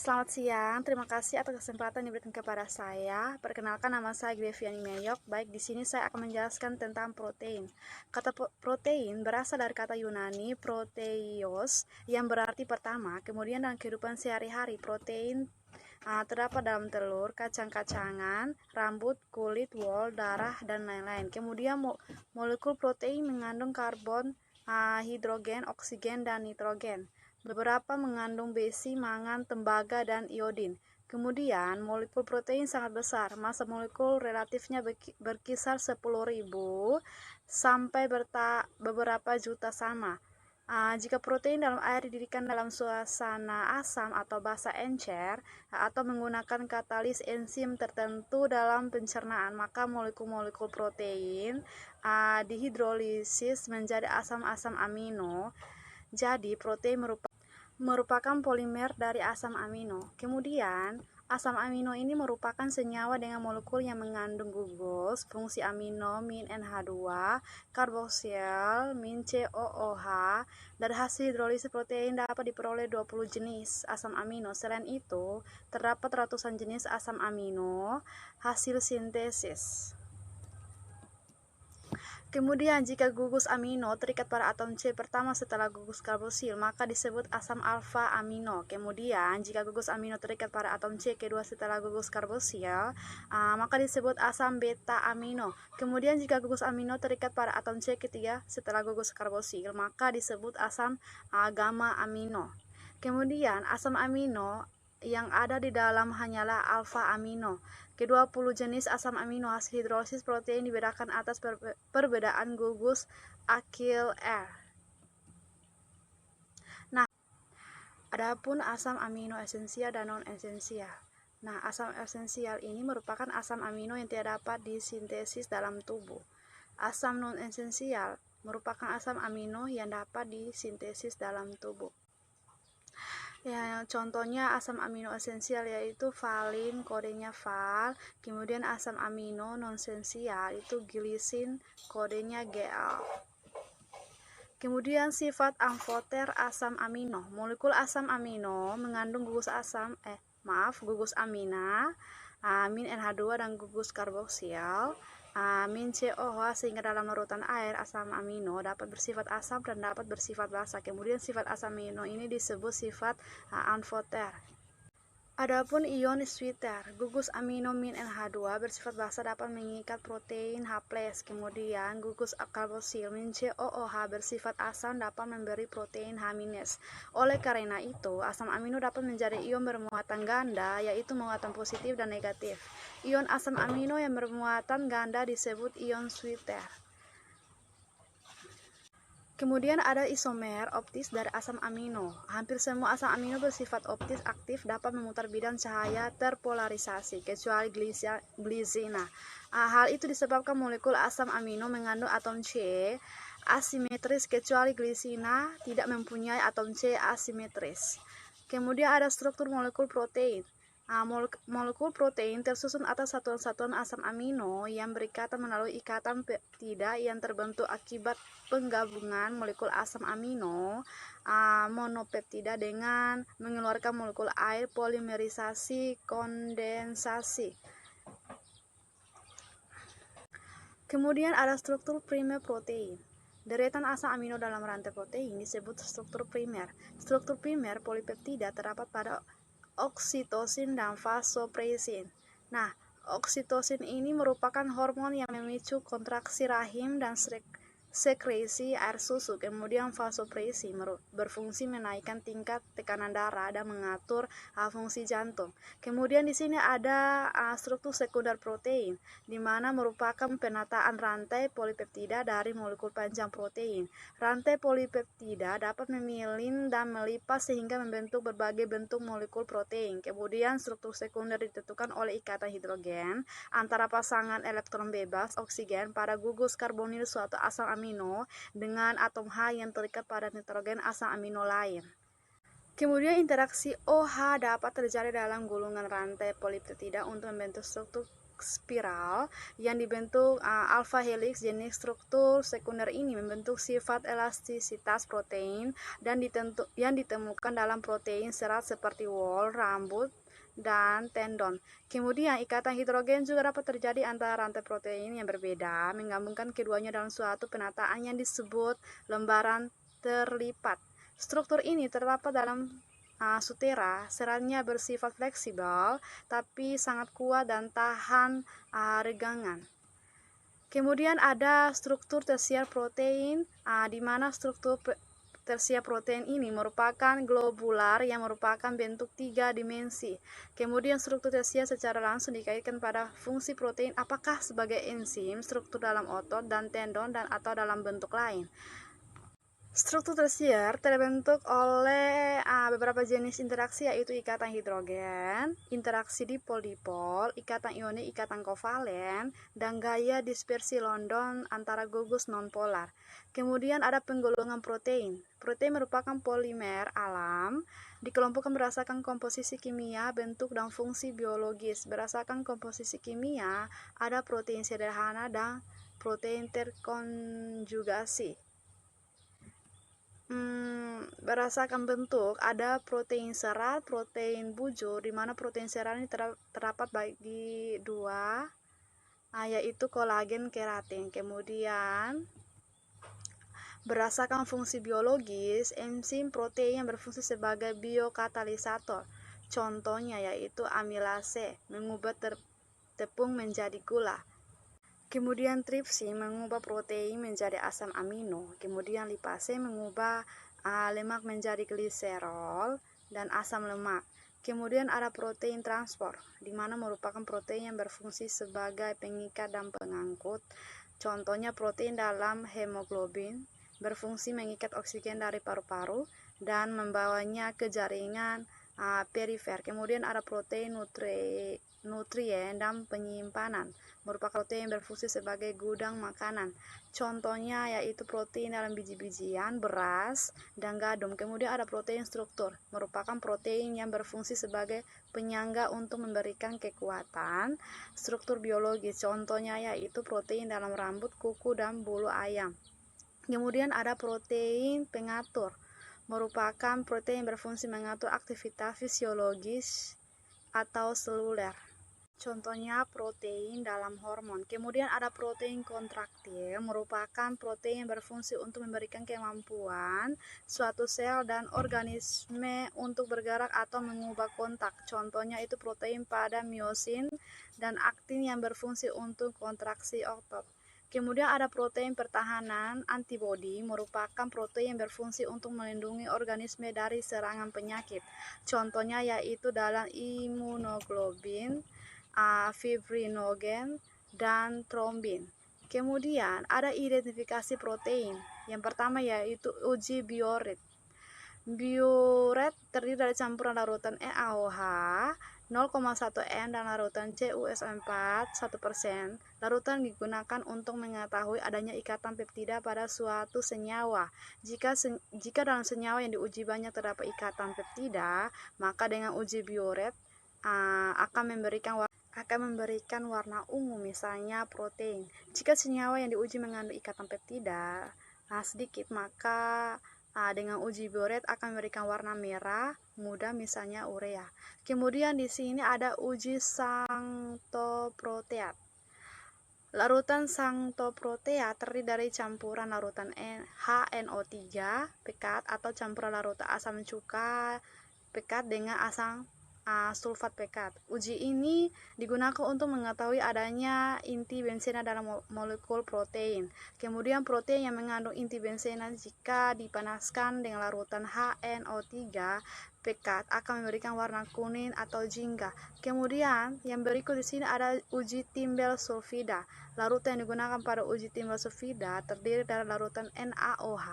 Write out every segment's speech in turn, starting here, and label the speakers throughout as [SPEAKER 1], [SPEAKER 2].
[SPEAKER 1] Selamat siang, terima kasih atas kesempatan yang diberikan kepada saya. Perkenalkan, nama saya Greviani Meyok. Baik, di sini saya akan menjelaskan tentang protein. Kata protein berasal dari kata Yunani proteios yang berarti pertama. Kemudian dalam kehidupan sehari-hari, protein terdapat dalam telur, kacang-kacangan, rambut, kulit, wol, darah, dan lain-lain. Kemudian molekul protein mengandung karbon, hidrogen, oksigen, dan nitrogen. Beberapa mengandung besi, mangan, tembaga, dan iodin. Kemudian, molekul protein sangat besar. Massa molekul relatifnya berkisar 10.000 sampai beberapa juta sama. Jika protein dalam air didirikan dalam suasana asam atau basa encer atau menggunakan katalis enzim tertentu dalam pencernaan, maka molekul-molekul protein dihidrolisis menjadi asam-asam amino. Jadi, protein merupakan polimer dari asam amino. Kemudian, asam amino ini merupakan senyawa dengan molekul yang mengandung gugus, fungsi amino min NH2, karboksil min COOH. Dari hasil hidrolisis protein dapat diperoleh 20 jenis asam amino. Selain itu, terdapat ratusan jenis asam amino hasil sintesis. Kemudian, jika gugus amino terikat pada atom C pertama setelah gugus karboksil, maka disebut asam alfa amino. Kemudian, jika gugus amino terikat pada atom C kedua setelah gugus karboksil, maka disebut asam beta amino. Kemudian, jika gugus amino terikat pada atom C ketiga setelah gugus karboksil, maka disebut asam gamma amino. Kemudian, asam amino yang ada di dalam hanyalah alfa amino. Ke-20 jenis asam amino hasil hidrolisis protein dibedakan atas perbedaan gugus akil R. Nah, adapun asam amino esensial dan non-esensial. Nah, asam esensial ini merupakan asam amino yang tidak dapat disintesis dalam tubuh. Asam non-esensial merupakan asam amino yang dapat disintesis dalam tubuh. Ya, contohnya asam amino esensial yaitu valin, kodenya val. Kemudian asam amino non-esensial itu glisin, kodenya Gl. Kemudian sifat amfoter asam amino. Molekul asam amino mengandung gugus amina, min NH2 dan gugus karboksil, min COH, sehingga dalam larutan air asam amino dapat bersifat asam dan dapat bersifat basa. Kemudian sifat asam amino ini disebut sifat amfoter. Adapun ion sweeter, gugus amino min NH2 bersifat basa dapat mengikat protein H+. Kemudian gugus karboksil min COOH bersifat asam dapat memberi protein H-. Oleh karena itu, asam amino dapat menjadi ion bermuatan ganda, yaitu muatan positif dan negatif. Ion asam amino yang bermuatan ganda disebut ion sweeter. Kemudian ada isomer optis dari asam amino. Hampir semua asam amino bersifat optis aktif dapat memutar bidang cahaya terpolarisasi, kecuali glisina. Hal itu disebabkan molekul asam amino mengandung atom C asimetris, kecuali glisina tidak mempunyai atom C asimetris. Kemudian ada struktur molekul protein. Molekul protein tersusun atas satuan-satuan asam amino yang berikatan melalui ikatan peptida yang terbentuk akibat penggabungan molekul asam amino monopeptida dengan mengeluarkan molekul air, polimerisasi, kondensasi. Kemudian ada struktur primer protein. Deretan asam amino dalam rantai protein disebut struktur primer. Struktur primer polipeptida terdapat pada oksitosin dan vasopresin. Nah, oksitosin ini merupakan hormon yang memicu kontraksi rahim dan sekresi air susu. Kemudian vasopresin berfungsi menaikkan tingkat tekanan darah dan mengatur fungsi jantung. Kemudian di sini ada struktur sekunder protein, di mana merupakan penataan rantai polipeptida dari molekul panjang protein. Rantai polipeptida dapat memilin dan melipas sehingga membentuk berbagai bentuk molekul protein. Kemudian struktur sekunder ditentukan oleh ikatan hidrogen antara pasangan elektron bebas oksigen pada gugus karbonil suatu asam amino dengan atom H yang terikat pada nitrogen asam amino lain. Kemudian interaksi OH dapat terjadi dalam gulungan rantai polipeptida untuk membentuk struktur spiral yang dibentuk alpha helix. Jenis struktur sekunder ini membentuk sifat elastisitas protein dan yang ditemukan dalam protein serat seperti wol, rambut, dan tendon. Kemudian ikatan hidrogen juga dapat terjadi antara rantai protein yang berbeda, menggabungkan keduanya dalam suatu penataan yang disebut lembaran terlipat. Struktur ini terdapat dalam sutera. Seratnya bersifat fleksibel tapi sangat kuat dan tahan regangan. Kemudian ada struktur tersier protein, di mana struktur tersier protein ini merupakan globular yang merupakan bentuk 3 dimensi. Kemudian struktur tersier secara langsung dikaitkan pada fungsi protein, apakah sebagai enzim, struktur dalam otot dan tendon, dan atau dalam bentuk lain. Struktur tersier terbentuk oleh beberapa jenis interaksi, yaitu ikatan hidrogen, interaksi dipol-dipol, ikatan ionik, ikatan kovalen, dan gaya dispersi London antara gugus nonpolar. Kemudian ada penggolongan protein. Protein merupakan polimer alam, dikelompokkan berdasarkan komposisi kimia, bentuk, dan fungsi biologis. Berdasarkan komposisi kimia, ada protein sederhana dan protein terkonjugasi. Berdasarkan bentuk, ada protein serat, protein bujur, di mana protein serat ini terdapat baik di dua, yaitu kolagen, keratin. Kemudian berdasarkan fungsi biologis, enzim protein yang berfungsi sebagai biokatalisator. Contohnya yaitu amilase, mengubah tepung menjadi gula. Kemudian tripsin mengubah protein menjadi asam amino. Kemudian lipase mengubah lemak menjadi gliserol dan asam lemak. Kemudian ada protein transport, di mana merupakan protein yang berfungsi sebagai pengikat dan pengangkut. Contohnya protein dalam hemoglobin, berfungsi mengikat oksigen dari paru-paru dan membawanya ke jaringan perifer. Kemudian ada protein nutrien dan penyimpanan, merupakan protein yang berfungsi sebagai gudang makanan. Contohnya yaitu protein dalam biji-bijian, beras, dan gandum. Kemudian ada protein struktur, merupakan protein yang berfungsi sebagai penyangga untuk memberikan kekuatan. Struktur biologis, contohnya yaitu protein dalam rambut, kuku, dan bulu ayam. Kemudian ada protein pengatur, merupakan protein yang berfungsi mengatur aktivitas fisiologis atau seluler. Contohnya protein dalam hormon. Kemudian ada protein kontraktil, merupakan protein yang berfungsi untuk memberikan kemampuan suatu sel dan organisme untuk bergerak atau mengubah kontak. Contohnya itu protein pada miosin dan aktin yang berfungsi untuk kontraksi otot. Kemudian ada protein pertahanan antibodi, merupakan protein yang berfungsi untuk melindungi organisme dari serangan penyakit. Contohnya yaitu dalam imunoglobulin, fibrinogen, dan trombin. Kemudian ada identifikasi protein. Yang pertama yaitu uji bioret. Bioret terdiri dari campuran larutan NaOH 0,1 n dan larutan CuSO4 1%. Larutan digunakan untuk mengetahui adanya ikatan peptida pada suatu senyawa. Jika dalam senyawa yang diuji banyak terdapat ikatan peptida, maka dengan uji bioret akan memberikan warna ungu, misalnya protein. Jika senyawa yang diuji mengandung ikatan peptida sedikit, maka dengan uji bioret akan memberikan warna merah muda, misalnya urea. Kemudian di sini ada uji sanctoproteat. Larutan sanctoproteat terdiri dari campuran larutan HNO3 pekat atau campuran larutan asam cuka pekat dengan asam sulfat pekat. Uji ini digunakan untuk mengetahui adanya inti benzena dalam molekul protein. Kemudian protein yang mengandung inti benzena jika dipanaskan dengan larutan HNO3 pekat akan memberikan warna kuning atau jingga. Kemudian yang berikut di sini ada uji timbel sulfida. Larutan yang digunakan pada uji timbel sulfida terdiri dari larutan NaOH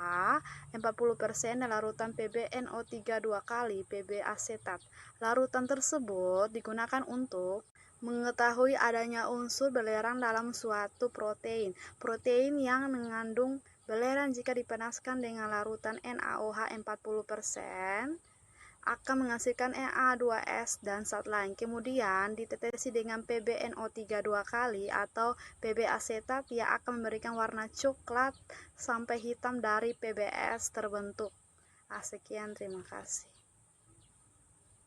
[SPEAKER 1] 40% dan larutan PbNO3 2 kali Pb asetat. Larutan tersebut digunakan untuk mengetahui adanya unsur belerang dalam suatu protein. Protein yang mengandung belerang jika dipanaskan dengan larutan NaOH 40% akan menghasilkan Na2S dan zat lain. Kemudian ditetesi dengan PbNO3 dua kali atau Pb asetat yang akan memberikan warna coklat sampai hitam dari PbS terbentuk. Sekian, terima kasih.